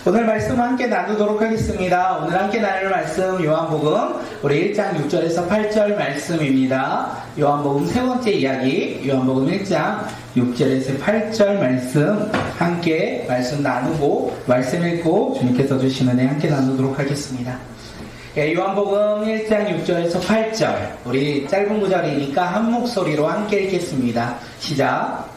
오늘 말씀 함께 나누도록 하겠습니다. 오늘 함께 나눌 말씀 요한복음 우리 1장 6절에서 8절 말씀입니다. 요한복음 세 번째 이야기 요한복음 1장 6절에서 8절 말씀 함께 말씀 나누고 말씀 읽고 주님께서 주신 은혜 함께 나누도록 하겠습니다. 요한복음 1장 6절에서 8절 우리 짧은 구절이니까 한 목소리로 함께 읽겠습니다. 시작.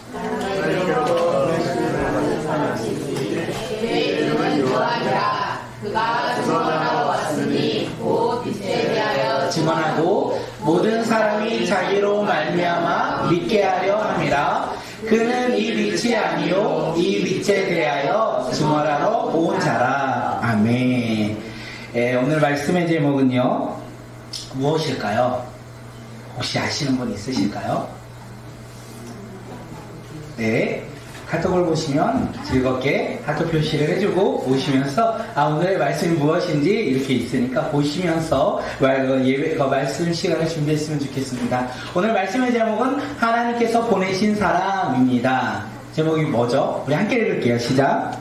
그가 증언하러 왔으니 곧 빛에 대하여 증언하고 모든 사람이 자기로 말미암아 믿게 하려 함이라. 그는 이 빛이 아니요 이 빛에 대하여 증언하러 온 자라. 아멘. 오늘 말씀의 제목은요 무엇일까요? 혹시 아시는 분 있으실까요? 네, 카톡을 보시면 즐겁게 하트 표시를 해주고 오시면서 오늘의 말씀이 무엇인지 이렇게 있으니까 보시면서 말씀 시간을 준비했으면 좋겠습니다. 오늘 말씀의 제목은 하나님께서 보내신 사람입니다. 제목이 뭐죠? 우리 함께 읽을게요. 시작.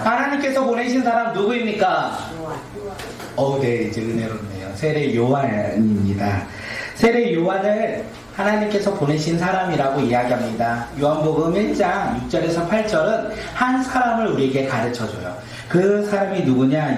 하나님께서 보내신 사람 누구입니까? 네, 이제 은혜롭네요. 세례 요한입니다. 세례 요한을 하나님께서 보내신 사람이라고 이야기합니다. 요한복음 1장 6절에서 8절은 한 사람을 우리에게 가르쳐줘요. 그 사람이 누구냐?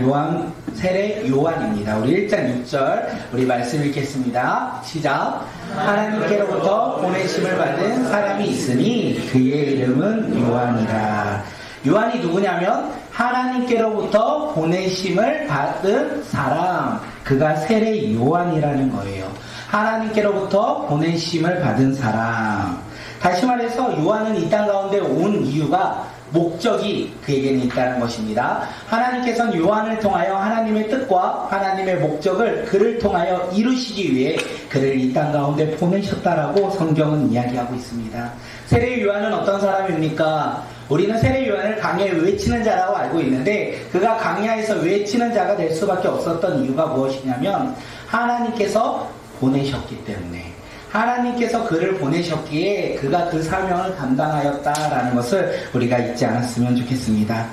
세례 요한입니다. 우리 1장 6절 우리 말씀 읽겠습니다. 시작. 하나님께로부터 보내심을 받은 사람이 있으니 그의 이름은 요한이라. 요한이 누구냐면 하나님께로부터 보내심을 받은 사람, 그가 세례 요한이라는 거예요. 하나님께로부터 보내심을 받은 사람. 다시 말해서 요한은 이 땅 가운데 온 이유가 목적이 그에게는 있다는 것입니다. 하나님께서는 요한을 통하여 하나님의 뜻과 하나님의 목적을 그를 통하여 이루시기 위해 그를 이 땅 가운데 보내셨다라고 성경은 이야기하고 있습니다. 세례 요한은 어떤 사람입니까? 우리는 세례 요한을 강야에 외치는 자라고 알고 있는데 그가 강야에서 외치는 자가 될 수밖에 없었던 이유가 무엇이냐면 하나님께서 보내셨기 때문에, 하나님께서 그를 보내셨기에 그가 그 사명을 감당하였다라는 것을 우리가 잊지 않았으면 좋겠습니다.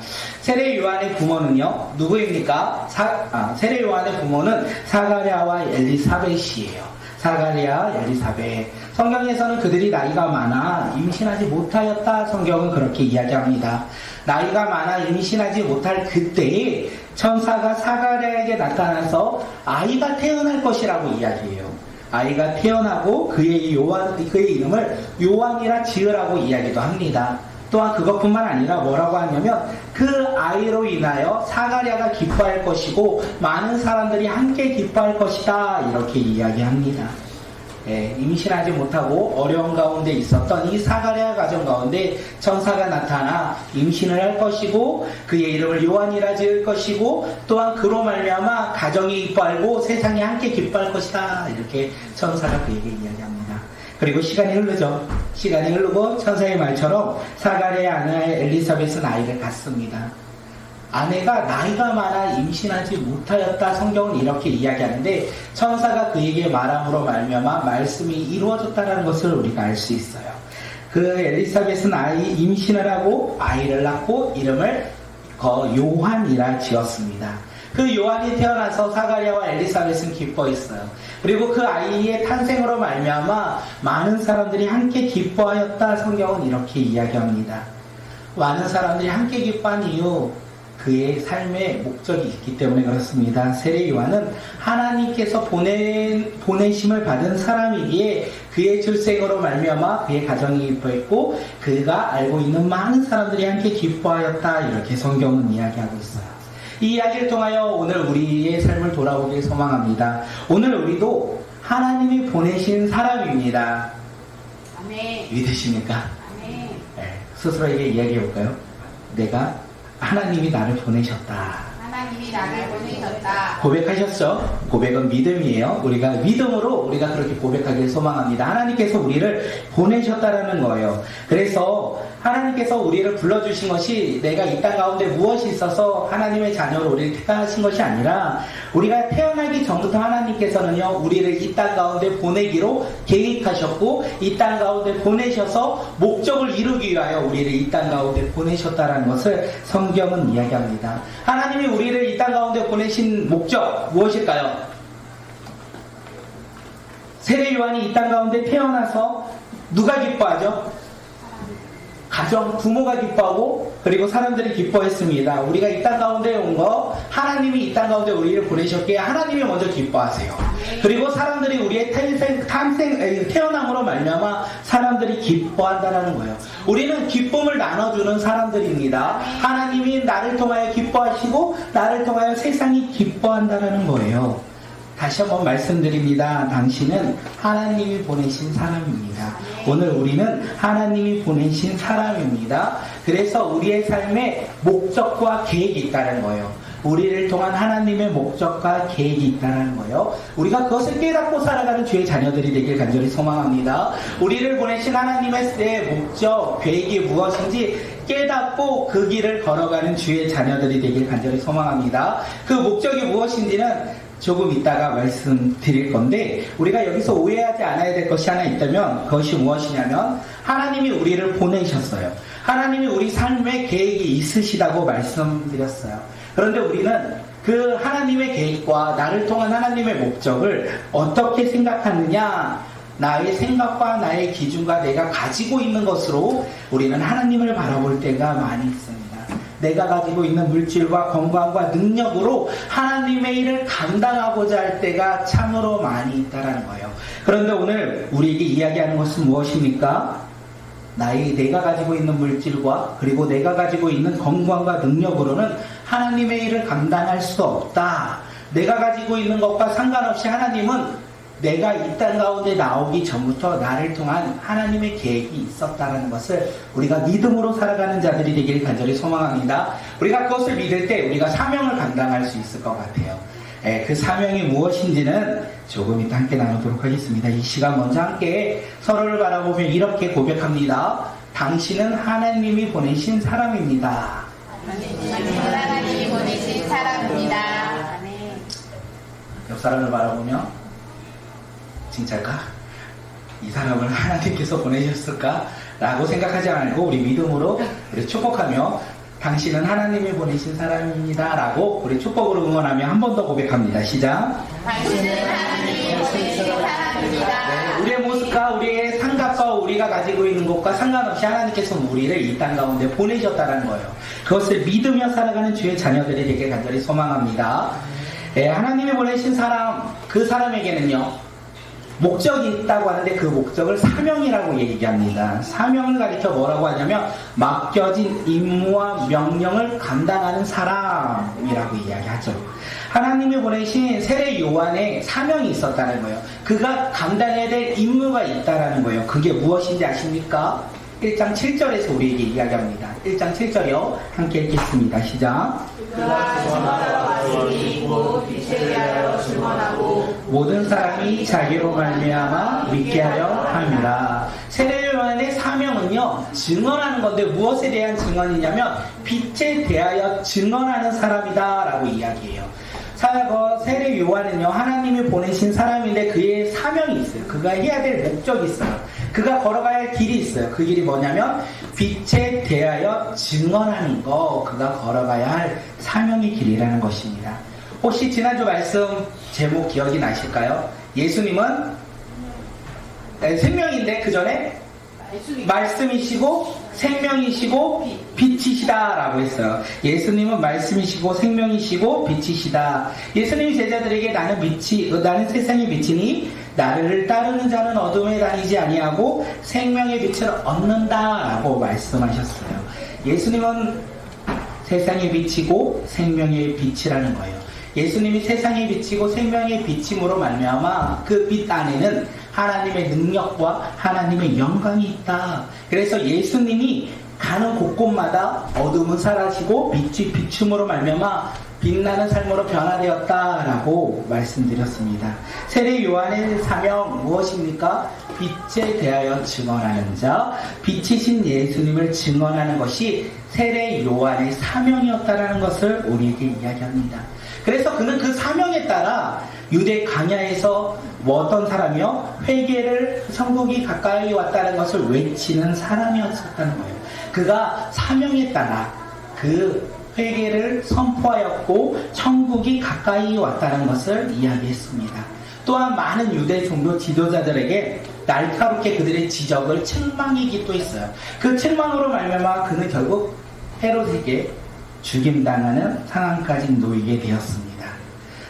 세례 요한의 부모는요 누구입니까? 세례 요한의 부모는 사가랴와 엘리사벳이에요. 사가랴, 엘리사벳. 성경에서는 그들이 나이가 많아 임신하지 못하였다. 성경은 그렇게 이야기합니다. 나이가 많아 임신하지 못할 그때에 천사가 사가랴에게 나타나서 아이가 태어날 것이라고 이야기해요. 아이가 태어나고 그의 이름을 요한이라 지으라고 이야기도 합니다. 또한 그것뿐만 아니라 뭐라고 하냐면 그 아이로 인하여 사가랴가 기뻐할 것이고 많은 사람들이 함께 기뻐할 것이다. 이렇게 이야기합니다. 임신하지 못하고 어려운 가운데 있었던 이 사가랴 가정 가운데 천사가 나타나 임신을 할 것이고 그의 이름을 요한이라 지을 것이고 또한 그로 말미암아 가정이 기뻐하고 세상이 함께 기뻐할 것이다. 이렇게 천사가 그에게 이야기합니다. 그리고 시간이 흐르죠. 시간이 흐르고 천사의 말처럼 사가랴의 아내 엘리사벳은 아이를 갖습니다. 아내가 나이가 많아 임신하지 못하였다. 성경은 이렇게 이야기하는데 천사가 그에게 말함으로 말미암아 말씀이 이루어졌다는 것을 우리가 알 수 있어요. 그 엘리사벳은 임신을 하고 아이를 낳고 이름을 요한이라 지었습니다. 그 요한이 태어나서 사가랴와 엘리사벳은 기뻐했어요. 그리고 그 아이의 탄생으로 말미암아 많은 사람들이 함께 기뻐하였다. 성경은 이렇게 이야기합니다. 많은 사람들이 함께 기뻐한 이유, 그의 삶에 목적이 있기 때문에 그렇습니다. 세례 요한은 하나님께서 보내심을 받은 사람이기에 그의 출생으로 말미암아 그의 가정이 기뻐했고 그가 알고 있는 많은 사람들이 함께 기뻐하였다. 이렇게 성경은 이야기하고 있어요. 이 이야기를 통하여 오늘 우리의 삶을 돌아보길 소망합니다. 오늘 우리도 하나님이 보내신 사람입니다. 아멘. 믿으십니까? 아멘. 스스로에게 이야기해볼까요? 내가 하나님이 나를 보내셨다. 하나님이 나를 보내셨다. 고백하셨죠? 고백은 믿음이에요. 우리가 믿음으로 우리가 그렇게 고백하길 소망합니다. 하나님께서 우리를 보내셨다라는 거예요. 그래서 하나님께서 우리를 불러주신 것이 내가 이 땅 가운데 무엇이 있어서 하나님의 자녀로 우리를 택하신 것이 아니라 우리가 태어나기 전부터 하나님께서는요 우리를 이 땅 가운데 보내기로 계획하셨고 이 땅 가운데 보내셔서 목적을 이루기 위하여 우리를 이 땅 가운데 보내셨다는 것을 성경은 이야기합니다. 하나님이 우리를 이 땅 가운데 보내신 목적 무엇일까요? 세례 요한이 이 땅 가운데 태어나서 누가 기뻐하죠? 가정, 부모가 기뻐하고 그리고 사람들이 기뻐했습니다. 우리가 이 땅 가운데 온 거 하나님이 이 땅 가운데 우리를 보내셨기에 하나님이 먼저 기뻐하세요. 그리고 사람들이 우리의 태어남으로 말미암아 사람들이 기뻐한다는 거예요. 우리는 기쁨을 나눠주는 사람들입니다. 하나님이 나를 통하여 기뻐하시고 나를 통하여 세상이 기뻐한다는 거예요. 다시 한번 말씀드립니다. 당신은 하나님이 보내신 사람입니다. 오늘 우리는 하나님이 보내신 사람입니다. 그래서 우리의 삶에 목적과 계획이 있다는 거예요. 우리를 통한 하나님의 목적과 계획이 있다는 거예요. 우리가 그것을 깨닫고 살아가는 주의 자녀들이 되길 간절히 소망합니다. 우리를 보내신 하나님의 목적, 계획이 무엇인지 깨닫고 그 길을 걸어가는 주의 자녀들이 되길 간절히 소망합니다. 그 목적이 무엇인지는 조금 이따가 말씀드릴 건데 우리가 여기서 오해하지 않아야 될 것이 하나 있다면 그것이 무엇이냐면 하나님이 우리를 보내셨어요. 하나님이 우리 삶에 계획이 있으시다고 말씀드렸어요. 그런데 우리는 그 하나님의 계획과 나를 통한 하나님의 목적을 어떻게 생각하느냐, 나의 생각과 나의 기준과 내가 가지고 있는 것으로 우리는 하나님을 바라볼 때가 많이 있습니다. 내가 가지고 있는 물질과 건강과 능력으로 하나님의 일을 감당하고자 할 때가 참으로 많이 있다는 거예요. 그런데 오늘 우리에게 이야기하는 것은 무엇입니까? 내가 가지고 있는 물질과 그리고 내가 가지고 있는 건강과 능력으로는 하나님의 일을 감당할 수 없다. 내가 가지고 있는 것과 상관없이 하나님은 내가 이 땅 가운데 나오기 전부터 나를 통한 하나님의 계획이 있었다는 것을 우리가 믿음으로 살아가는 자들이 되기를 간절히 소망합니다. 우리가 그것을 믿을 때 우리가 사명을 감당할 수 있을 것 같아요. 그 사명이 무엇인지는 조금 이따 함께 나누도록 하겠습니다. 이 시간 먼저 함께 서로를 바라보며 이렇게 고백합니다. 당신은 하나님이 보내신 사람입니다. 하나님이 보내신 사람입니다. 옆 사람을 바라보며 진짜일까? 이 사람을 하나님께서 보내셨을까? 라고 생각하지 말고 우리 믿음으로 우리 축복하며 당신은 하나님이 보내신 사람입니다. 라고 우리 축복으로 응원하며 한 번 더 고백합니다. 시작. 당신은 하나님이 보내신 사람입니다. 네, 우리의 모습과 우리의 생각과 우리가 가지고 있는 것과 상관없이 하나님께서 우리를 이 땅 가운데 보내셨다는 거예요. 그것을 믿으며 살아가는 주의 자녀들이 되길 간절히 소망합니다. 네, 하나님이 보내신 사람, 그 사람에게는요 목적이 있다고 하는데 그 목적을 사명이라고 얘기합니다. 사명을 가리켜 뭐라고 하냐면 맡겨진 임무와 명령을 감당하는 사람이라고 이야기하죠. 하나님이 보내신 세례 요한의 사명이 있었다는 거예요. 그가 감당해야 될 임무가 있다는 거예요. 그게 무엇인지 아십니까? 1장 7절에서 우리에게 이야기합니다. 1장 7절이요. 함께 읽겠습니다. 시작. 그가 증언하러 왔으니 곧 빛에 대하여 증언하고 모든 사람이 자기로 말미암아 믿게 하려 함이라. 세례 요한의 사명은요 증언하는 건데 무엇에 대한 증언이냐면 빛에 대하여 증언하는 사람이다 라고 이야기해요. 세례 요한은요 하나님이 보내신 사람인데 그의 사명이 있어요. 그가 해야 될 목적이 있어요. 그가 걸어가야 할 길이 있어요. 그 길이 뭐냐면 빛에 대하여 증언하는 거, 그가 걸어가야 할 사명의 길이라는 것입니다. 혹시 지난주 말씀 제목 기억이 나실까요? 예수님은 생명인데 그 전에 말씀이시고 생명이시고 빛이시다 라고 했어요. 예수님은 말씀이시고 생명이시고 빛이시다. 예수님이 제자들에게 나는 세상의 빛이니 나를 따르는 자는 어둠에 다니지 아니하고 생명의 빛을 얻는다 라고 말씀하셨어요. 예수님은 세상의 빛이고 생명의 빛이라는 거예요. 예수님이 세상의 빛이고 생명의 빛임으로 말미암아 그 빛 안에는 하나님의 능력과 하나님의 영광이 있다. 그래서 예수님이 가는 곳곳마다 어둠은 사라지고 빛이 비춤으로 말미암아 빛나는 삶으로 변화되었다라고 말씀드렸습니다. 세례 요한의 사명 무엇입니까? 빛에 대하여 증언하는 자, 빛이신 예수님을 증언하는 것이 세례 요한의 사명이었다라는 것을 우리에게 이야기합니다. 그래서 그는 그 사명에 따라 유대 광야에서 어떤 사람이요? 회개를 천국이 가까이 왔다는 것을 외치는 사람이었다는 거예요. 그가 사명에 따라 그 회개를 선포하였고 천국이 가까이 왔다는 것을 이야기했습니다. 또한 많은 유대 종교 지도자들에게 날카롭게 그들의 지적을 책망이기도 했어요. 그 책망으로 말미암아 그는 결국 헤롯에게 죽임당하는 상황까지 놓이게 되었습니다.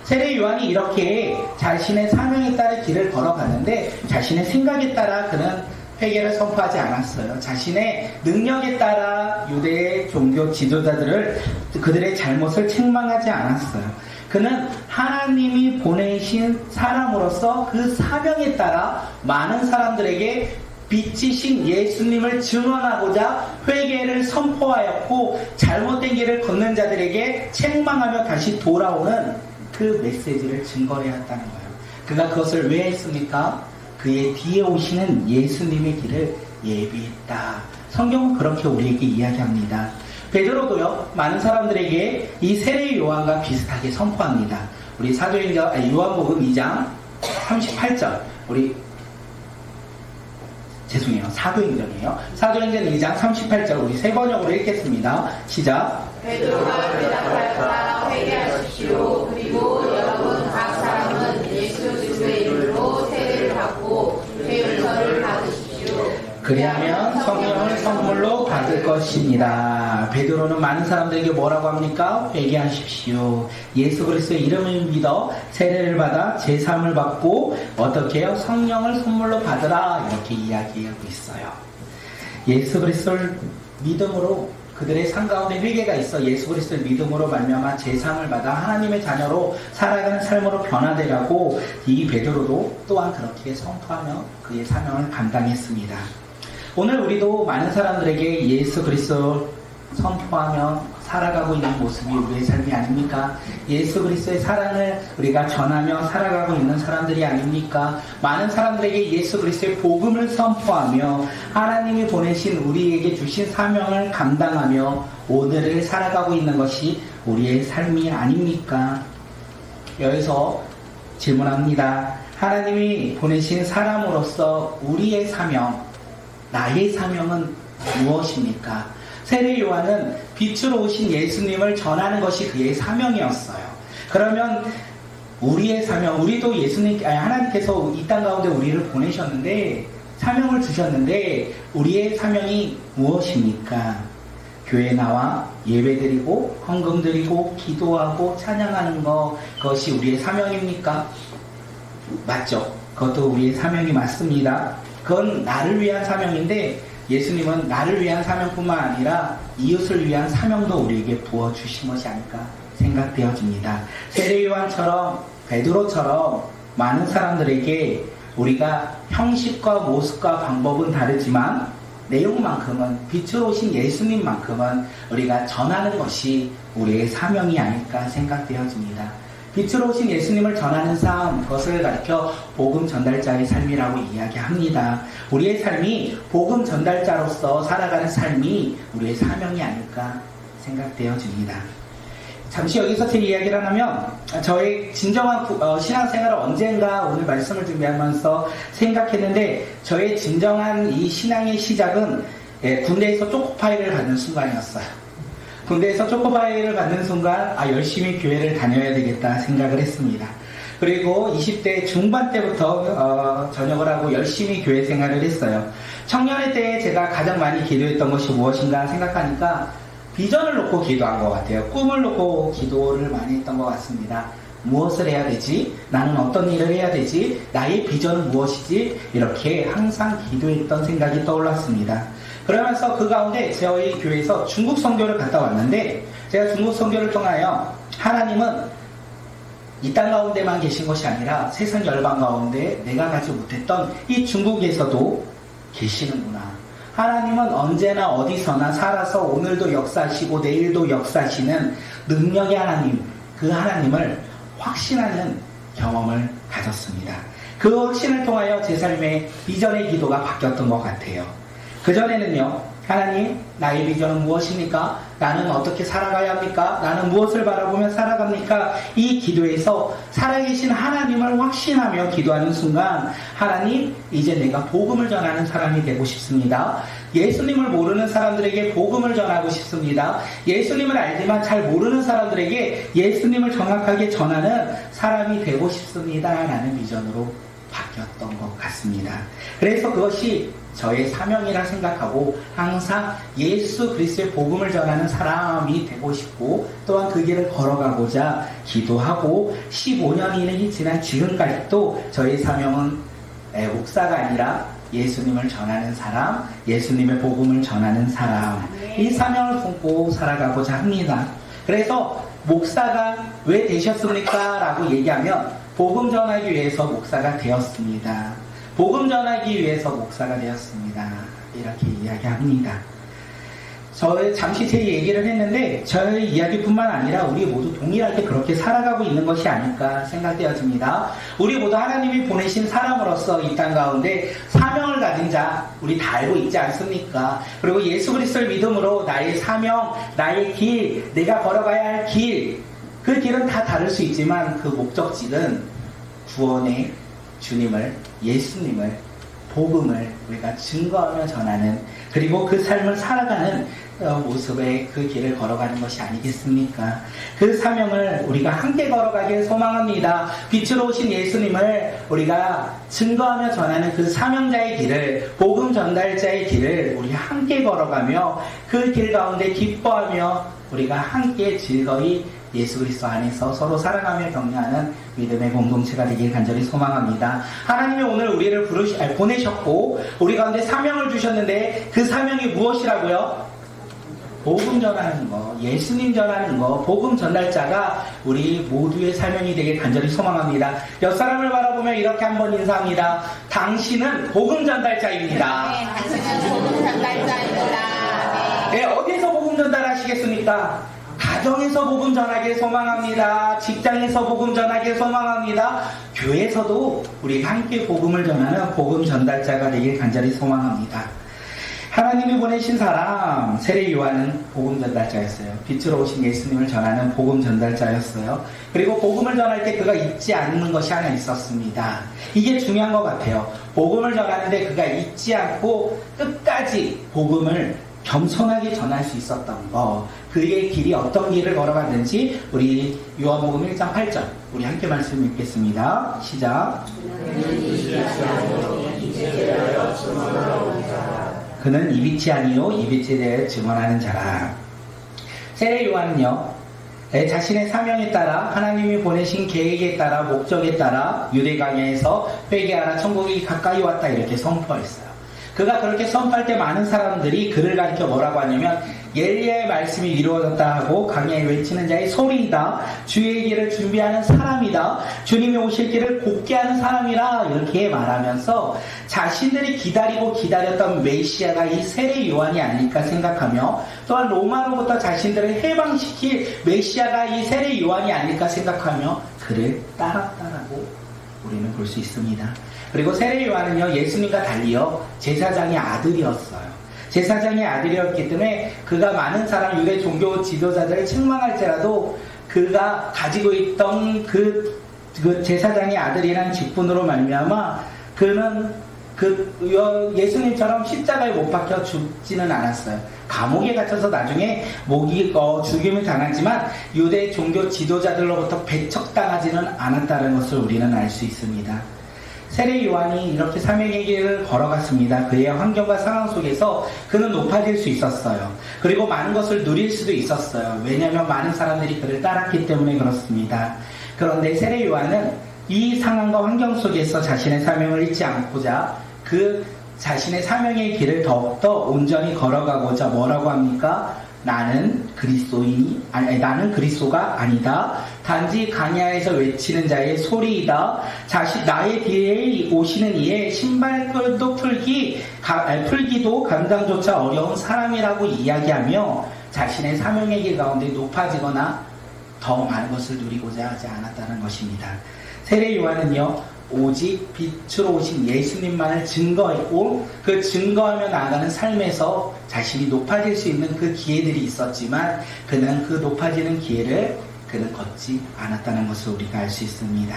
세례 요한이 이렇게 자신의 사명에 따라 길을 걸어가는데 자신의 생각에 따라 그는 회개를 선포하지 않았어요. 자신의 능력에 따라 유대의 종교 지도자들을 그들의 잘못을 책망하지 않았어요. 그는 하나님이 보내신 사람으로서 그 사명에 따라 많은 사람들에게 빛이신 예수님을 증언하고자 회개를 선포하였고 잘못된 길을 걷는 자들에게 책망하며 다시 돌아오는 그 메시지를 증거하였다는 거예요. 그가 그것을 왜 했습니까? 그의 뒤에 오시는 예수님의 길을 예비했다. 성경은 그렇게 우리에게 이야기합니다. 베드로도요, 많은 사람들에게 이 세례 요한과 비슷하게 선포합니다. 우리 사도행전, 요한복음 2장 38절, 사도행전이에요. 사도행전 2장 38절, 우리 세 번역으로 읽겠습니다. 시작. 베드로가 대답하였다. 회개하십시오. 그리고 여러분 각 사람은 예수 그리스도의 이름으로 세례를 받고 죄용서를 받으십시오. 그리하면 성령을 선물로 받을 것입니다. 베드로는 많은 사람들에게 뭐라고 합니까? 회개하십시오. 예수 그리스도의 이름을 믿어 세례를 받아 제사함을 받고 어떻게 해요? 성령을 선물로 받으라 이렇게 이야기하고 있어요. 예수 그리스도를 믿음으로 그들의 삶 가운데 회개가 있어 예수 그리스도의 믿음으로 말미암아 제사함을 받아 하나님의 자녀로 살아가는 삶으로 변화되라고 이 베드로도 또한 그렇게 선포하며 그의 사명을 감당했습니다. 오늘 우리도 많은 사람들에게 예수 그리스도 선포하며 살아가고 있는 모습이 우리의 삶이 아닙니까? 예수 그리스도의 사랑을 우리가 전하며 살아가고 있는 사람들이 아닙니까? 많은 사람들에게 예수 그리스도의 복음을 선포하며 하나님이 보내신 우리에게 주신 사명을 감당하며 오늘을 살아가고 있는 것이 우리의 삶이 아닙니까? 여기서 질문합니다. 하나님이 보내신 사람으로서 우리의 사명, 나의 사명은 무엇입니까? 세례 요한은 빛으로 오신 예수님을 전하는 것이 그의 사명이었어요. 그러면 우리의 사명, 우리도 하나님께서 이 땅 가운데 우리를 보내셨는데 사명을 주셨는데 우리의 사명이 무엇입니까? 교회에 나와 예배드리고 헌금드리고 기도하고 찬양하는 그것이 우리의 사명입니까? 맞죠? 그것도 우리의 사명이 맞습니다. 그건 나를 위한 사명인데 예수님은 나를 위한 사명뿐만 아니라 이웃을 위한 사명도 우리에게 부어주신 것이 아닐까 생각되어집니다. 세례 요한처럼 베드로처럼 많은 사람들에게 우리가 형식과 모습과 방법은 다르지만 내용만큼은 빛으로 오신 예수님만큼은 우리가 전하는 것이 우리의 사명이 아닐까 생각되어집니다. 빛으로 오신 예수님을 전하는 삶, 그것을 가리켜 복음 전달자의 삶이라고 이야기합니다. 우리의 삶이 복음 전달자로서 살아가는 삶이 우리의 사명이 아닐까 생각되어집니다. 잠시 여기서 제 이야기를 하면 저의 진정한 신앙생활을 언젠가 오늘 말씀을 준비하면서 생각했는데 저의 진정한 이 신앙의 시작은 군대에서 초코파이를 받는 순간이었어요. 군대에서 초코파이를 받는 순간 열심히 교회를 다녀야 되겠다 생각을 했습니다. 그리고 20대 중반 때부터 전역을 하고 열심히 교회 생활을 했어요. 청년의 때에 제가 가장 많이 기도했던 것이 무엇인가 생각하니까 비전을 놓고 기도한 것 같아요. 꿈을 놓고 기도를 많이 했던 것 같습니다. 무엇을 해야 되지? 나는 어떤 일을 해야 되지? 나의 비전은 무엇이지? 이렇게 항상 기도했던 생각이 떠올랐습니다. 그러면서 그 가운데 저희 교회에서 중국 선교를 갔다 왔는데 제가 중국 선교를 통하여 하나님은 이 땅 가운데만 계신 것이 아니라 세상 열방 가운데 내가 가지 못했던 이 중국에서도 계시는구나. 하나님은 언제나 어디서나 살아서 오늘도 역사하시고 내일도 역사하시는 능력의 하나님, 그 하나님을 확신하는 경험을 가졌습니다. 그 확신을 통하여 제 삶의 비전의 기도가 바뀌었던 것 같아요. 그전에는요, 하나님, 나의 비전은 무엇입니까? 나는 어떻게 살아가야 합니까? 나는 무엇을 바라보며 살아갑니까? 이 기도에서 살아계신 하나님을 확신하며 기도하는 순간, 하나님, 이제 내가 복음을 전하는 사람이 되고 싶습니다. 예수님을 모르는 사람들에게 복음을 전하고 싶습니다. 예수님을 알지만 잘 모르는 사람들에게 예수님을 정확하게 전하는 사람이 되고 싶습니다. 라는 비전으로 바뀌었던 것 같습니다. 그래서 그것이 저의 사명이라 생각하고 항상 예수 그리스도의 복음을 전하는 사람이 되고 싶고 또한 그 길을 걸어가고자 기도하고 15년이 지난 지금까지도 저의 사명은 목사가 아니라 예수님을 전하는 사람, 예수님의 복음을 전하는 사람, 이 사명을 품고 살아가고자 합니다. 그래서 목사가 왜 되셨습니까? 라고 얘기하면 복음 전하기 위해서 목사가 되었습니다. 복음 전하기 위해서 목사가 되었습니다. 이렇게 이야기합니다. 잠시 제 얘기를 했는데 저의 이야기뿐만 아니라 우리 모두 동일하게 그렇게 살아가고 있는 것이 아닐까 생각되어집니다. 우리 모두 하나님이 보내신 사람으로서 이 땅 가운데 사명을 가진 자 우리 다 알고 있지 않습니까? 그리고 예수 그리스도를 믿음으로 나의 사명, 나의 길, 내가 걸어가야 할 길, 그 길은 다 다를 수 있지만 그 목적지는 구원의 주님을, 예수님을, 복음을 우리가 증거하며 전하는, 그리고 그 삶을 살아가는 모습의 그 길을 걸어가는 것이 아니겠습니까? 그 사명을 우리가 함께 걸어가길 소망합니다. 빛으로 오신 예수님을 우리가 증거하며 전하는 그 사명자의 길을, 복음 전달자의 길을 우리 함께 걸어가며 그 길 가운데 기뻐하며 우리가 함께 즐거이 예수 그리스도 안에서 서로 사랑하며 격려하는 믿음의 공동체가 되길 간절히 소망합니다. 하나님이 오늘 우리를 보내셨고 우리 가운데 사명을 주셨는데 그 사명이 무엇이라고요? 복음 전하는 거, 예수님 전하는 거, 복음 전달자가 우리 모두의 사명이 되길 간절히 소망합니다. 옆 사람을 바라보며 이렇게 한번 인사합니다. 당신은 복음 전달자입니다. 네, 당신은 복음 전달자입니다. 네, 어디서 복음 전달하시겠습니까? 가정에서 복음 전하길 소망합니다. 직장에서 복음 전하길 소망합니다. 교회에서도 우리 함께 복음을 전하는 복음 전달자가 되길 간절히 소망합니다. 하나님이 보내신 사람 세례 요한은 복음 전달자였어요. 빛으로 오신 예수님을 전하는 복음 전달자였어요. 그리고 복음을 전할 때 그가 잊지 않는 것이 하나 있었습니다. 이게 중요한 것 같아요. 복음을 전하는데 그가 잊지 않고 끝까지 복음을 겸손하게 전할 수 있었던 거, 그의 길이 어떤 길을 걸어갔는지 우리 요한복음 1장 8절 우리 함께 말씀 읽겠습니다. 시작. 그는 이빛이 아니요 이빛에 대해 증언하는 자라. 세례 요한은요, 자신의 사명에 따라 하나님이 보내신 계획에 따라 목적에 따라 유대 광야에서 회개하라 천국이 가까이 왔다 이렇게 선포했어요. 그가 그렇게 선포할 때 많은 사람들이 그를 가리켜 뭐라고 하냐면 엘리야의 말씀이 이루어졌다 하고 광야에 외치는 자의 소리이다, 주의 길을 준비하는 사람이다, 주님이 오실 길을 곧게 하는 사람이라 이렇게 말하면서 자신들이 기다리고 기다렸던 메시아가 이 세례 요한이 아닐까 생각하며 또한 로마로부터 자신들을 해방시킬 메시아가 이 세례 요한이 아닐까 생각하며 그를 따랐다라고 우리는 볼 수 있습니다. 그리고 세례 요한은요, 예수님과 달리요 제사장의 아들이었어요. 제사장의 아들이었기 때문에 그가 많은 사람 유대 종교 지도자들을 책망할지라도 그가 가지고 있던 그 제사장의 아들이라는 직분으로 말미암아 그는 예수님처럼 십자가에 못 박혀 죽지는 않았어요. 감옥에 갇혀서 나중에 죽임을 당하지만 유대 종교 지도자들로부터 배척당하지는 않았다는 것을 우리는 알 수 있습니다. 세례 요한이 이렇게 사명의 길을 걸어갔습니다. 그의 환경과 상황 속에서 그는 높아질 수 있었어요. 그리고 많은 것을 누릴 수도 있었어요. 왜냐하면 많은 사람들이 그를 따랐기 때문에 그렇습니다. 그런데 세례 요한은 이 상황과 환경 속에서 자신의 사명을 잊지 않고자 그 자신의 사명의 길을 더욱더 온전히 걸어가고자 뭐라고 합니까? 나는 그리스도가 아니다. 단지 광야에서 외치는 자의 소리이다. 나의 뒤에 오시는 이의 신발끈도 풀기도 감당조차 어려운 사람이라고 이야기하며 자신의 사명의 길 가운데 높아지거나 더 많은 것을 누리고자 하지 않았다는 것입니다. 세례 요한은요, 오직 빛으로 오신 예수님만을 증거했고 그 증거하며 나아가는 삶에서 자신이 높아질 수 있는 그 기회들이 있었지만 그는 그 높아지는 기회를 그는 걷지 않았다는 것을 우리가 알 수 있습니다.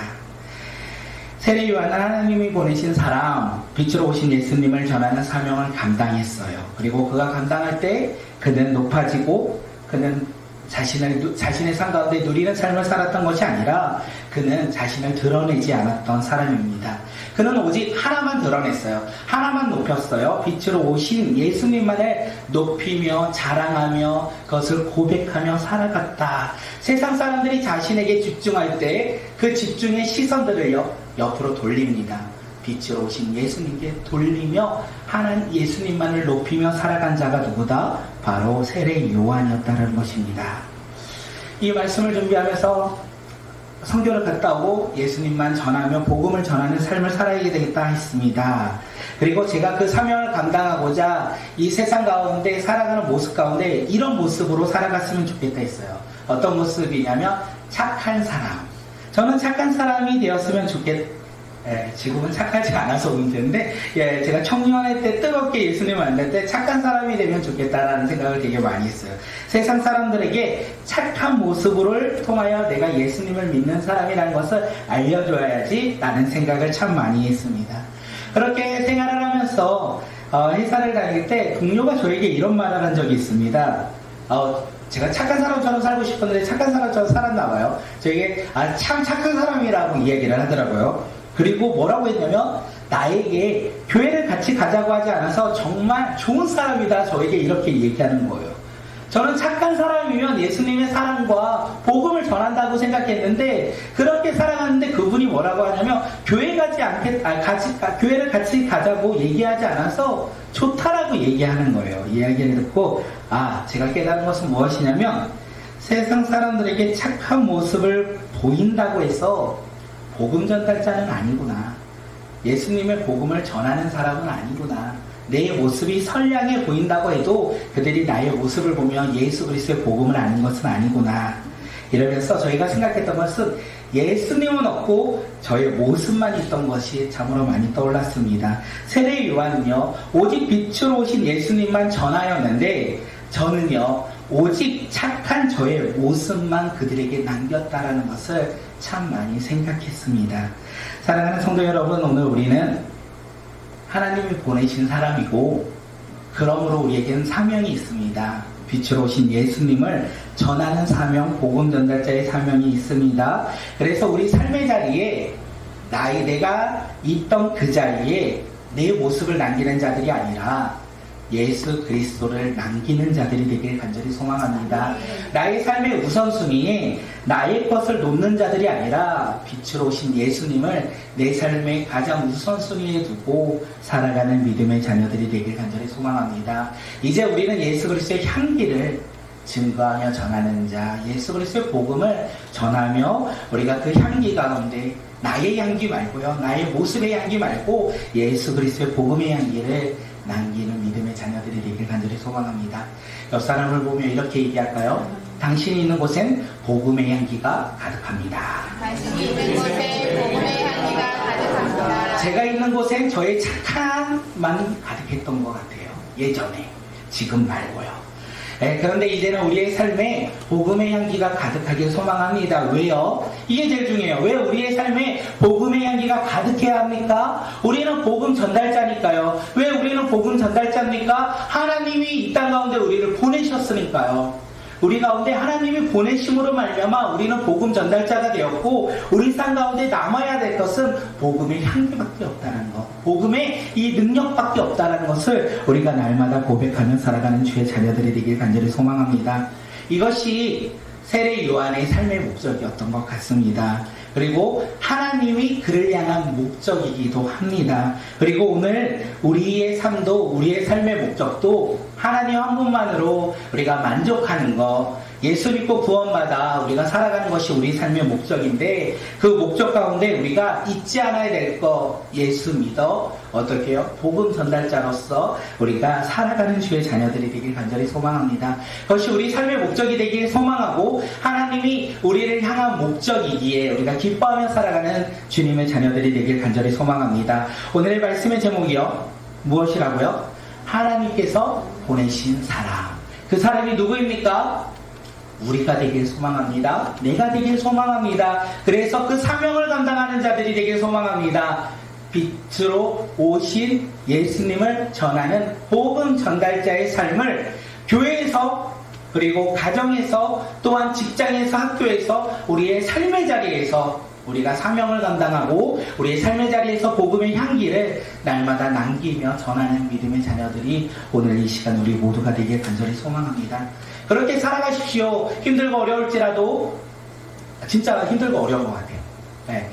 세례 요한은 하나님이 보내신 사람, 빛으로 오신 예수님을 전하는 사명을 감당했어요. 그리고 그가 감당할 때 그는 높아지고 그는 자신의 삶 가운데 누리는 삶을 살았던 것이 아니라 그는 자신을 드러내지 않았던 사람입니다. 그는 오직 하나만 드러냈어요. 하나만 높였어요. 빛으로 오신 예수님만을 높이며 자랑하며 그것을 고백하며 살아갔다. 세상 사람들이 자신에게 집중할 때 그 집중의 시선들을요 옆으로 돌립니다. 빛으로 오신 예수님께 돌리며 하나님 예수님만을 높이며 살아간 자가 누구다? 바로 세례 요한이었다는 것입니다. 이 말씀을 준비하면서 성교를 갔다 오고 예수님만 전하며 복음을 전하는 삶을 살아야 되겠다 했습니다. 그리고 제가 그 사명을 감당하고자 이 세상 가운데 살아가는 모습 가운데 이런 모습으로 살아갔으면 좋겠다 했어요. 어떤 모습이냐면 착한 사람. 저는 착한 사람이 되었으면 지금은 착하지 않아서 문제인데, 제가 청년회 때 뜨겁게 예수님을 만날 때 착한 사람이 되면 좋겠다라는 생각을 되게 많이 했어요. 세상 사람들에게 착한 모습을 통하여 내가 예수님을 믿는 사람이라는 것을 알려줘야지 라는 생각을 참 많이 했습니다. 그렇게 생활을 하면서 회사를 다닐 때 동료가 저에게 이런 말을 한 적이 있습니다. 제가 착한 사람처럼 살고 싶었는데 착한 사람처럼 살았나 봐요. 저에게 참 착한 사람이라고 이야기를 하더라고요. 그리고 뭐라고 했냐면 나에게 교회를 같이 가자고 하지 않아서 정말 좋은 사람이다 저에게 이렇게 얘기하는 거예요. 저는 착한 사람이면 예수님의 사랑과 복음을 전한다고 생각했는데 그렇게 살아가는데 그분이 뭐라고 하냐면 교회를 같이 가자고 얘기하지 않아서 좋다라고 얘기하는 거예요. 이야기를 듣고 제가 깨달은 것은 무엇이냐면 세상 사람들에게 착한 모습을 보인다고 해서 복음 전달자는 아니구나. 예수님의 복음을 전하는 사람은 아니구나. 내 모습이 선량해 보인다고 해도 그들이 나의 모습을 보면 예수 그리스도의 복음을 아는 것은 아니구나. 이러면서 저희가 생각했던 것은 예수님은 없고 저의 모습만 있던 것이 참으로 많이 떠올랐습니다. 세례 요한은요, 오직 빛으로 오신 예수님만 전하였는데 저는요, 오직 착한 저의 모습만 그들에게 남겼다라는 것을 참 많이 생각했습니다. 사랑하는 성도 여러분, 오늘 우리는 하나님이 보내신 사람이고 그러므로 우리에게는 사명이 있습니다. 빛으로 오신 예수님을 전하는 사명, 복음 전달자의 사명이 있습니다. 그래서 우리 삶의 자리에 내가 있던 그 자리에 내 모습을 남기는 자들이 아니라 예수 그리스도를 남기는 자들이 되길 간절히 소망합니다. 나의 삶의 우선순위에 나의 것을 놓는 자들이 아니라 빛으로 오신 예수님을 내 삶의 가장 우선순위에 두고 살아가는 믿음의 자녀들이 되길 간절히 소망합니다. 이제 우리는 예수 그리스도의 향기를 증거하며 전하는 자, 예수 그리스도의 복음을 전하며 우리가 그 향기 가운데 나의 향기 말고요, 나의 모습의 향기 말고 예수 그리스도의 복음의 향기를 남기는 믿음의 자녀들이 되길 간절히 소망합니다. 옆 사람을 보며 이렇게 얘기할까요? 당신이 있는 곳엔 복음의 향기가 가득합니다. 당신이 있는 곳에 복음의 향기가 가득합니다. 제가 있는 곳엔 저의 착함만 가득했던 것 같아요. 예전에. 지금 말고요. 그런데 이제는 우리의 삶에 복음의 향기가 가득하길 소망합니다. 왜요? 이게 제일 중요해요. 왜 우리의 삶에 복음의 향기가 가득해야 합니까? 우리는 복음 전달자니까요. 왜 우리는 복음 전달자입니까? 하나님이 이 땅 가운데 우리를 보내셨으니까요. 우리 가운데 하나님이 보내심으로 말미암아 우리는 복음 전달자가 되었고 우리 삶 가운데 남아야 될 것은 복음의 향기밖에 없다는 것, 복음의 이 능력밖에 없다는 것을 우리가 날마다 고백하며 살아가는 주의 자녀들이 되길 간절히 소망합니다. 이것이 세례 요한의 삶의 목적이었던 것 같습니다. 그리고 하나님이 그를 향한 목적이기도 합니다. 그리고 오늘 우리의 삶도, 우리의 삶의 목적도 하나님 한 분만으로 우리가 만족하는 것, 예수 믿고 구원받아 우리가 살아가는 것이 우리 삶의 목적인데 그 목적 가운데 우리가 잊지 않아야 될 거 예수 믿어 어떻게 해요? 복음 전달자로서 우리가 살아가는 주의 자녀들이 되길 간절히 소망합니다. 그것이 우리 삶의 목적이 되길 소망하고 하나님이 우리를 향한 목적이기에 우리가 기뻐하며 살아가는 주님의 자녀들이 되길 간절히 소망합니다. 오늘의 말씀의 제목이요. 무엇이라고요? 하나님께서 보내신 사람. 그 사람이 누구입니까? 우리가 되길 소망합니다. 내가 되길 소망합니다. 그래서 그 사명을 감당하는 자들이 되길 소망합니다. 빛으로 오신 예수님을 전하는 복음 전달자의 삶을 교회에서 그리고 가정에서 또한 직장에서 학교에서 우리의 삶의 자리에서 우리가 사명을 감당하고 우리의 삶의 자리에서 복음의 향기를 날마다 남기며 전하는 믿음의 자녀들이 오늘 이 시간 우리 모두가 되길 간절히 소망합니다. 그렇게 살아가십시오. 힘들고 어려울지라도 진짜 힘들고 어려운 것 같아요. 네.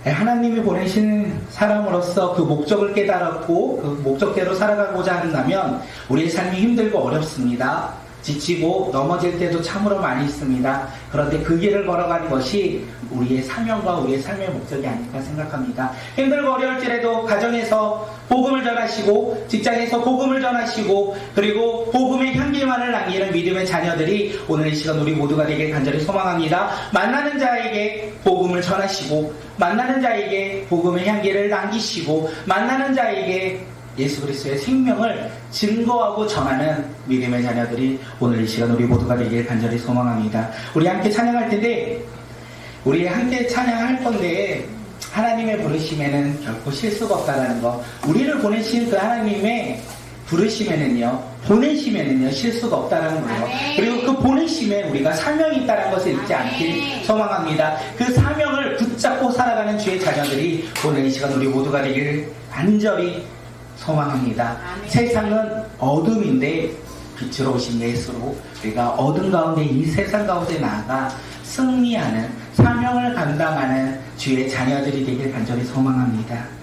하나님이 보내신 사람으로서 그 목적을 깨달았고 그 목적대로 살아가고자 한다면 우리의 삶이 힘들고 어렵습니다. 지치고 넘어질 때도 참으로 많이 있습니다. 그런데 그 길을 걸어가는 것이 우리의 사명과 우리의 삶의 목적이 아닐까 생각합니다. 힘들고 어려울지라도 가정에서 복음을 전하시고 직장에서 복음을 전하시고 그리고 복음의 향기만을 남기는 믿음의 자녀들이 오늘 이 시간 우리 모두가 되길 간절히 소망합니다. 만나는 자에게 복음을 전하시고 만나는 자에게 복음의 향기를 남기시고 만나는 자에게 예수 그리스도의 생명을 증거하고 전하는 믿음의 자녀들이 오늘 이 시간 우리 모두가 되길 간절히 소망합니다. 우리 함께 찬양할 텐데 우리 함께 찬양할 건데 하나님의 부르심에는 결코 실수가 없다라는 거. 우리를 보내신 그 하나님의 부르심에는요, 보내심에는요 실수가 없다라는 거예요. 그리고 그 보내심에 우리가 사명이 있다는 것을 잊지 않길 소망합니다. 그 사명을 붙잡고 살아가는 주의 자녀들이 오늘 이 시간 우리 모두가 되길 간절히 소망합니다. 세상은 어둠인데 빛으로 오신 예수로 우리가 어둠 가운데 이 세상 가운데 나아가 승리하는 사명을 감당하는 주의 자녀들이 되길 간절히 소망합니다.